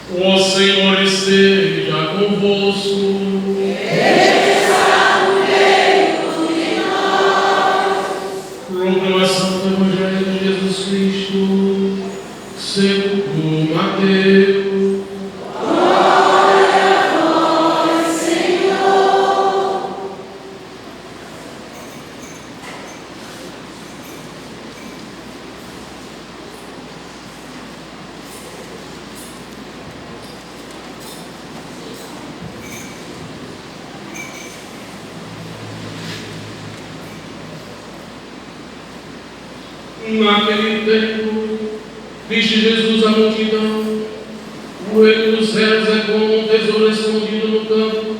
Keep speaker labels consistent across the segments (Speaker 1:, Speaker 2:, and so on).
Speaker 1: O Senhor esteja convosco. Proclamação do Evangelho de Jesus Cristo segundo Mateus. Naquele tempo, disse Jesus à multidão: o reino dos céus é como um tesouro escondido no campo.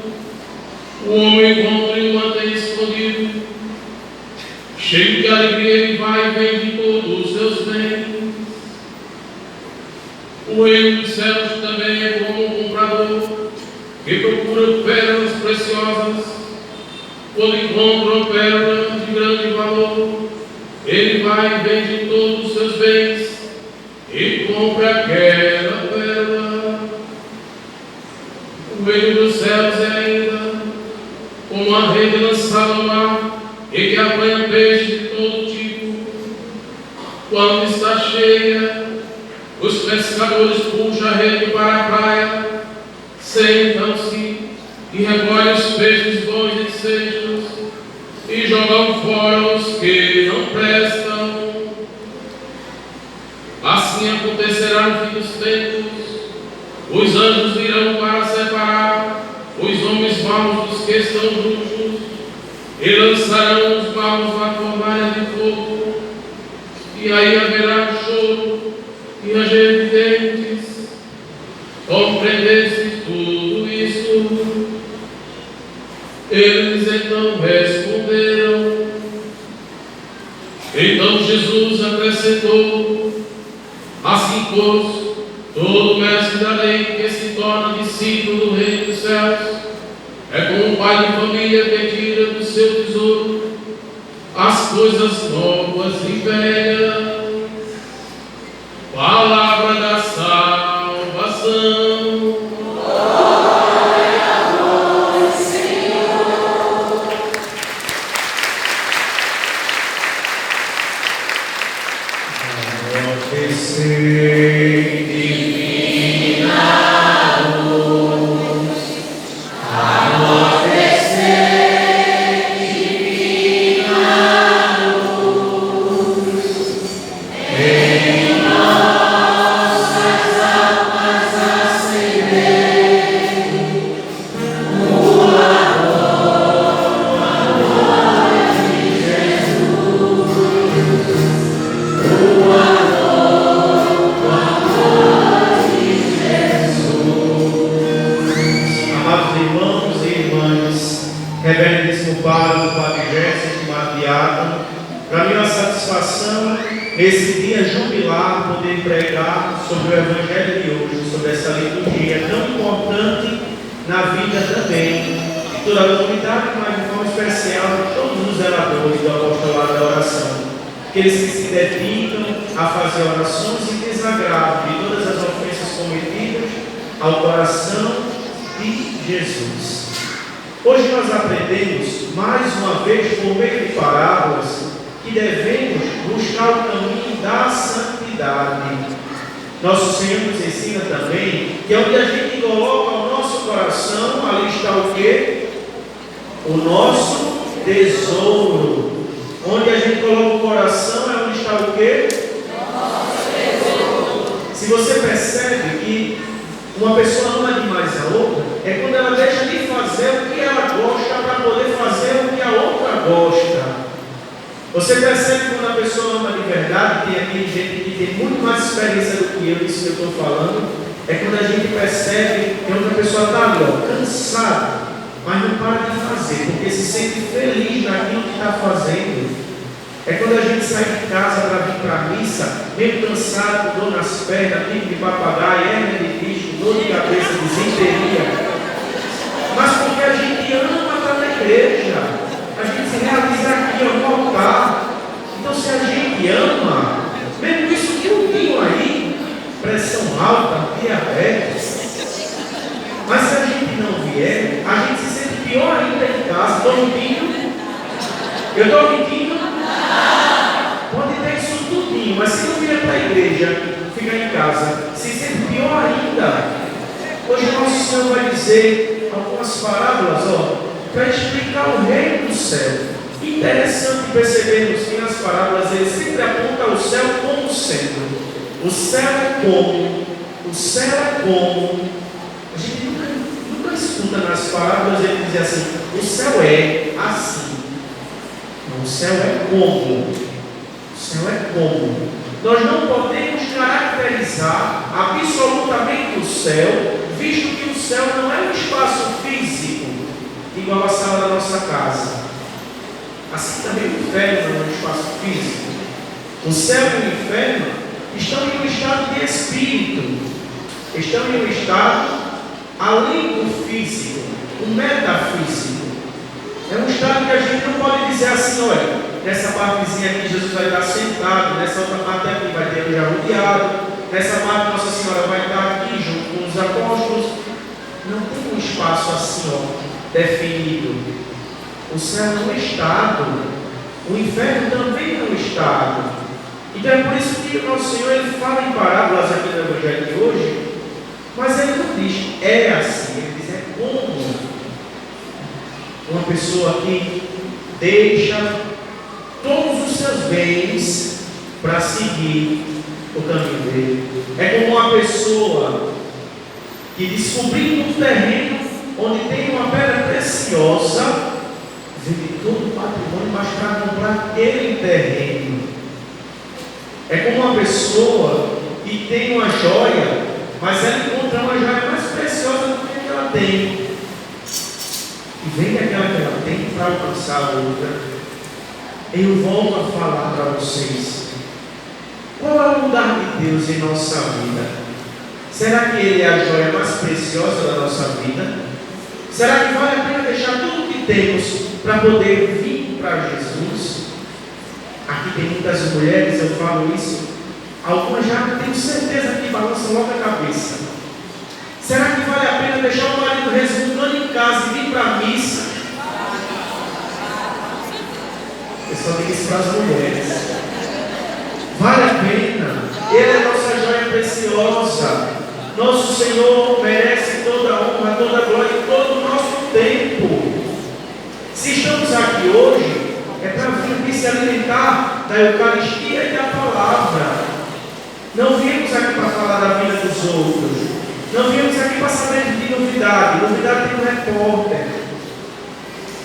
Speaker 1: O homem encontra e o mantém escondido. Cheio de alegria, ele vai e vende todos os seus bens. O reino dos céus também é como um comprador que procura pérolas preciosas. Quando encontra uma pérola de grande valor, ele vai e vende todos os seus bens e compra aquela pérola. O reino dos céus é ainda como uma rede lançada ao mar e que apanha peixes de todo tipo. Quando está cheia, os pescadores puxam a rede para a praia, sentam-se e recolhem os peixes bons e desejos e jogam fora os que não prestam. Assim acontecerá no fim dos tempos. Os anjos virão para separar os homens maus dos que estão justos e lançarão os maus na fornalha de fogo. E aí haverá choro e ranger de dentes. Compreendeste tudo isso? Eles então responderam. Então Jesus acrescentou: assim, pois, todo mestre da lei que se torna discípulo do reino dos céus é como um pai de família que tira do seu tesouro as coisas novas e velhas. Palavra da salvação.
Speaker 2: Nesse dia jubilar, poder pregar sobre o Evangelho de hoje, sobre essa liturgia tão importante na vida também de toda a comunidade, mas de forma especial de todos os zeladores do apostolado da oração, aqueles que se dedicam a fazer orações em desagravo de todas as ofensas cometidas ao coração de Jesus. Hoje nós aprendemos mais uma vez por meio de parábolas que devemos buscar o caminho da santidade. Nosso Senhor nos ensina também que onde a gente coloca o nosso coração, ali está o quê? O nosso tesouro. Onde a gente coloca o coração é onde está o quê? Nosso tesouro. Se você percebe que uma pessoa ama demais a outra, é quando ela deixa de fazer o que ela gosta para poder fazer o que a outra gosta. Você percebe quando a pessoa ama de verdade, tem aqui gente que tem muito mais experiência do que eu, isso que eu estou falando, é quando a gente percebe que outra pessoa está ali, cansada, mas não para de fazer, porque se sente feliz naquilo que está fazendo. É quando a gente sai de casa para vir para a missa, meio cansado, com dor nas pernas, pico de papagaio, hérnia de disco, dor de cabeça, desinteria. Mas porque a gente ama estar na igreja. A gente se realiza aqui, no altar. Então, se a gente ama, mesmo isso tudinho aí, pressão alta, diabetes, Eu estou mentindo? Pode ter isso tudinho, mas se não vier para a igreja, fica em casa. Se sente pior ainda. Hoje nosso Senhor vai dizer algumas parábolas, para explicar o reino do céu. Interessante percebermos que nas parábolas ele sempre aponta o céu como sendo. O céu é como. O céu é como. A gente nunca escuta nas parábolas ele dizer assim: o céu é assim. Não, o céu é como. O céu é como. Nós não podemos caracterizar absolutamente o céu, visto que o céu não é um espaço físico, igual a sala da nossa casa. Assim também o inferno não é um espaço físico. O céu e o inferno estão em um estado de espírito, estão em um estado além do físico, o metafísico. É um estado que a gente não pode dizer assim: olha, nessa partezinha aqui Jesus vai estar sentado, nessa outra parte aqui vai ter já rodeado, nessa parte Nossa Senhora vai estar aqui junto com os apóstolos. Não tem um espaço assim, definido. O céu é um estado, o inferno também é um estado. Então é por isso que o nosso Senhor ele fala em parábolas aqui no Evangelho de hoje, mas ele não diz é assim, ele diz é como. Uma pessoa que deixa todos os seus bens para seguir o caminho dele. É como uma pessoa que, descobrindo um terreno onde tem uma pedra preciosa, vende todo o patrimônio, mas para comprar aquele terreno. É como uma pessoa que tem uma joia, mas ela encontra uma joia mais preciosa do que ela tem, e vende aquela que ela tem para alcançar a outra. Eu volto a falar para vocês: qual é o lugar de Deus em nossa vida? Será que Ele é a joia mais preciosa da nossa vida? Será que vale a pena deixar tudo o que temos para poder vir para Jesus? Aqui tem muitas mulheres, eu falo isso, algumas já tenho certeza que balançam logo a cabeça. Será que vale a pena deixar o marido resmungando em casa e vir para a missa? Eu só digo isso para as mulheres. Vale a pena. Ele é nossa joia preciosa. Nosso Senhor merece toda a honra, toda a glória e todo o nosso tempo. Se estamos aqui hoje, é para vir se alimentar da Eucaristia e da palavra. Não viemos aqui para falar da vida dos outros. Não viemos aqui para saber de novidade. Novidade tem um repórter.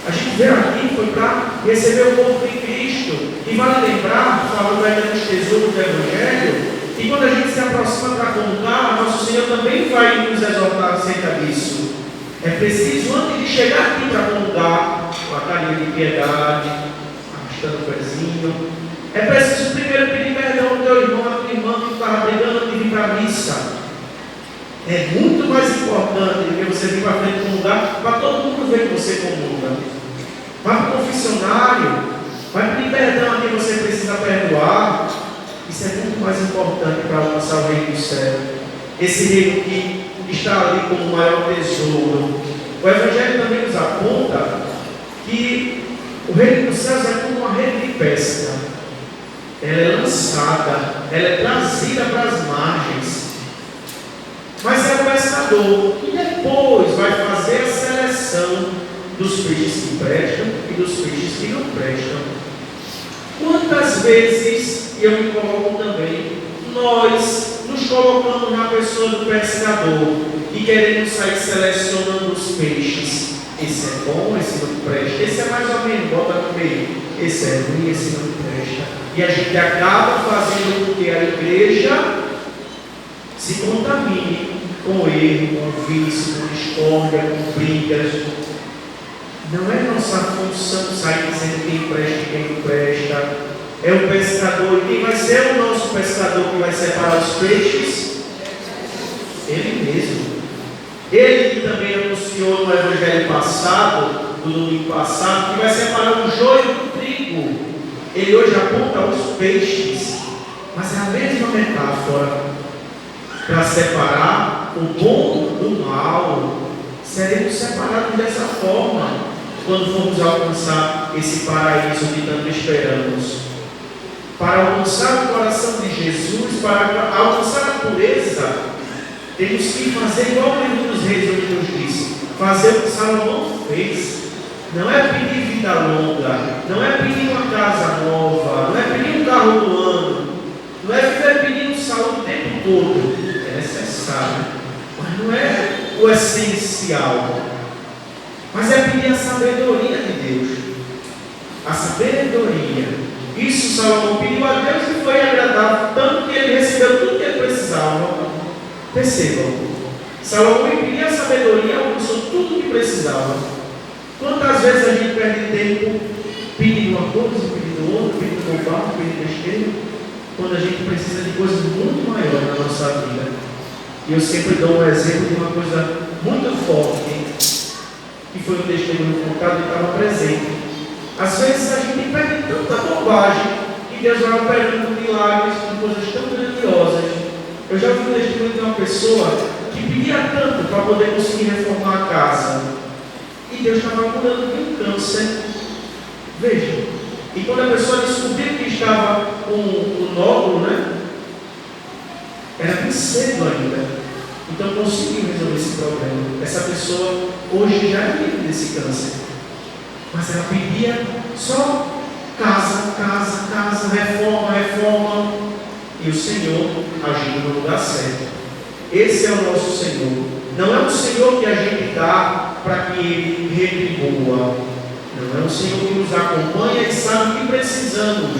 Speaker 2: A gente veio aqui foi para receber o corpo de Cristo. E vale lembrar, falando ainda dos tesouros do Evangelho, que quando a gente se aproxima para comungar, nosso Senhor também vai nos exortar acerca disso. É preciso, antes de chegar aqui para comungar, com a carinha de piedade, arrastando o pezinho, é preciso primeiro pedir perdão ao teu irmão, à tua irmã que estava brigando antes de vir para a missa. É muito mais importante do que você vir para frente de um lugar para todo mundo ver que você comunga. Vai para o confessionário, vai pedir perdão a quem você precisa perdoar. Isso é muito mais importante para alcançar o reino do céu. Esse reino que está ali como o maior tesouro. O Evangelho também nos aponta que o reino dos céus é como uma rede de pesca. Ela é lançada, ela é trazida para as margens. Mas é o pescador que depois vai fazer a seleção dos peixes que prestam e dos peixes que não prestam. Quantas vezes, e eu me coloco também, nós nos colocamos na pessoa do pescador e queremos sair selecionando os peixes. Esse é bom, esse não presta, esse é mais ou menos, bota no meio, esse é ruim, esse não presta. E a gente acaba fazendo com que a igreja se contamine com erro, com vício, com discórdia, com brigas. Não é nossa função sair dizendo quem presta e quem não presta. É o pescador. E quem vai ser o nosso pescador que vai separar os peixes? Ele mesmo. Ele que também anunciou no Evangelho passado, no domingo passado, que vai separar o joio do trigo. Ele hoje aponta os peixes, mas é a mesma metáfora. Para separar o bom do mal, seremos separados dessa forma. quando formos alcançar esse paraíso que tanto esperamos. Para alcançar o coração de Jesus, para alcançar a pureza, temos que fazer igual o livro dos Reis hoje nos diz, fazer o que Salomão fez. Não é pedir vida longa, não é pedir uma casa nova, não é pedir um carro do ano, não é viver pedindo saúde o tempo todo. É necessário, mas não é o essencial. Mas é pedir a sabedoria de Deus. A sabedoria. Isso Salomão pediu a Deus e foi agradável, tanto que ele recebeu tudo que ele precisava. Percebam, Salomão pedia a sabedoria, alcançou tudo o que precisava. Quantas vezes a gente perde tempo pedindo uma coisa, pedindo outra, pedindo bobagem, pedindo besteira, quando a gente precisa de coisas muito maiores na nossa vida? E eu sempre dou um exemplo de uma coisa muito forte, que foi um testemunho contado e estava presente. Às vezes a gente perde tanta bobagem que Deus vai operando milagres com coisas tão grandiosas. Eu já vi um testemunho de uma pessoa que pedia tanto para poder conseguir reformar a casa, e Deus estava curando de um câncer. Veja, e quando a pessoa descobriu que estava com o nódulo, né? Era bem cedo ainda. Então conseguiu resolver esse problema. Essa pessoa hoje já é livre desse câncer. Mas ela pedia só casa, casa, casa, reforma, reforma. E o Senhor agindo no lugar certo. Esse é o nosso Senhor. Não é um Senhor que a gente dá para que Ele retribua. Não é um Senhor que nos acompanha e sabe o que precisamos.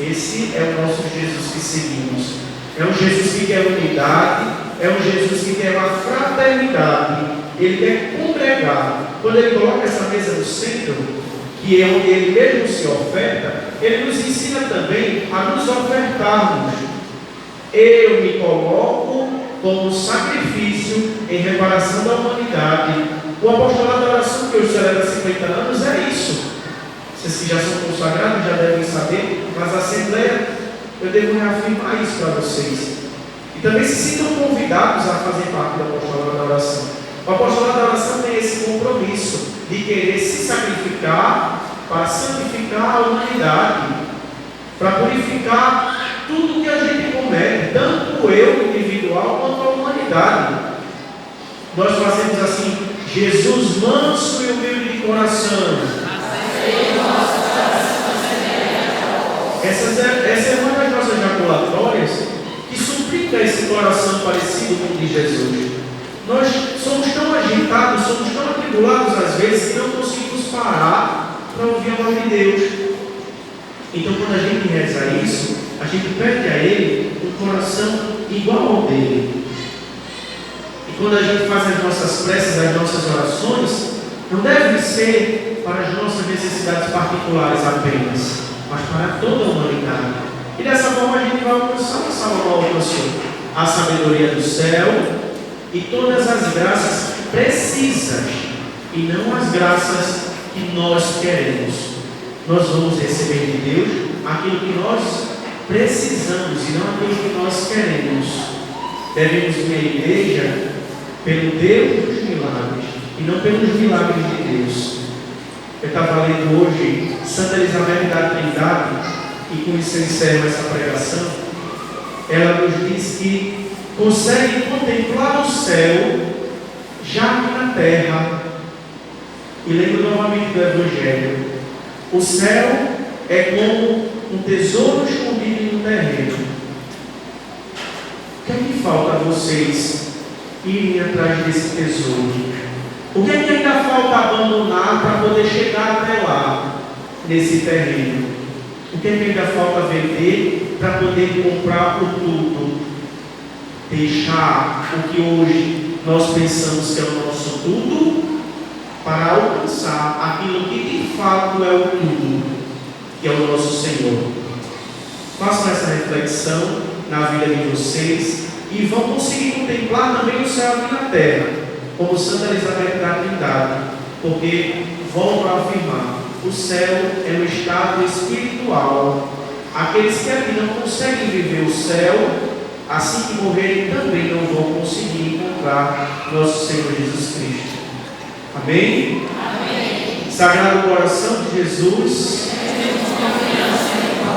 Speaker 2: Esse é o nosso Jesus que seguimos. É um Jesus que quer unidade. É um Jesus que quer uma fraternidade. Ele quer congregar. Quando Ele coloca essa mesa no centro, que é onde Ele mesmo se oferta, Ele nos ensina também a nos ofertarmos. Eu me coloco como sacrifício em reparação da humanidade. O apostolado da oração que hoje celebra 50 anos é isso. Vocês que já são consagrados já devem saber, mas a Assembleia, eu devo reafirmar isso para vocês. E também se sintam convidados a fazer parte do apostolado da oração. O apostolado da oração tem esse compromisso de querer se sacrificar para santificar a humanidade, para purificar tudo que a gente comete, tanto o eu individual quanto a humanidade. Nós fazemos assim: Jesus manso e humilde de coração. Essa é uma das nossas jaculatórias que suplica esse coração parecido com o de Jesus. Nós somos tão agitados, somos tão atribulados às vezes que não conseguimos parar para ouvir a voz de Deus. Então, quando a gente reza isso, a gente pede a Ele um coração igual ao dele. E quando a gente faz as nossas preces, as nossas orações, não devem ser para as nossas necessidades particulares apenas, mas para toda a humanidade. E dessa forma a gente vai alcançar o que Salomão alcançou: a sabedoria do céu e todas as graças precisas, e não as graças que nós queremos. Nós vamos receber de Deus aquilo que nós precisamos e não aquilo que nós queremos. Devemos vir à igreja pelo Deus dos milagres e não pelos milagres de Deus. Eu estava lendo hoje Santa Elizabeth da Trindade, e com isso eu encerro essa pregação. Ela nos diz que consegue contemplar o céu já aqui na terra. E lembro novamente do Evangelho: o céu é como um tesouro escondido no terreno. O que é que falta a vocês irem atrás desse tesouro? O que é que ainda falta abandonar para poder chegar até lá, nesse terreno? O que é que ainda falta vender para poder comprar o tudo? Deixar o que hoje nós pensamos que é o nosso tudo para alcançar aquilo que de fato é o tudo, que é o nosso Senhor. Façam essa reflexão na vida de vocês e vão conseguir contemplar também o céu aqui na terra, como Santa Elizabeth da Trindade, porque, volto a afirmar, o céu é um estado espiritual. Aqueles que aqui não conseguem viver o céu, assim que morrerem, também não vão conseguir encontrar nosso Senhor Jesus Cristo. Amém?
Speaker 3: Amém.
Speaker 2: Sagrado Coração de Jesus,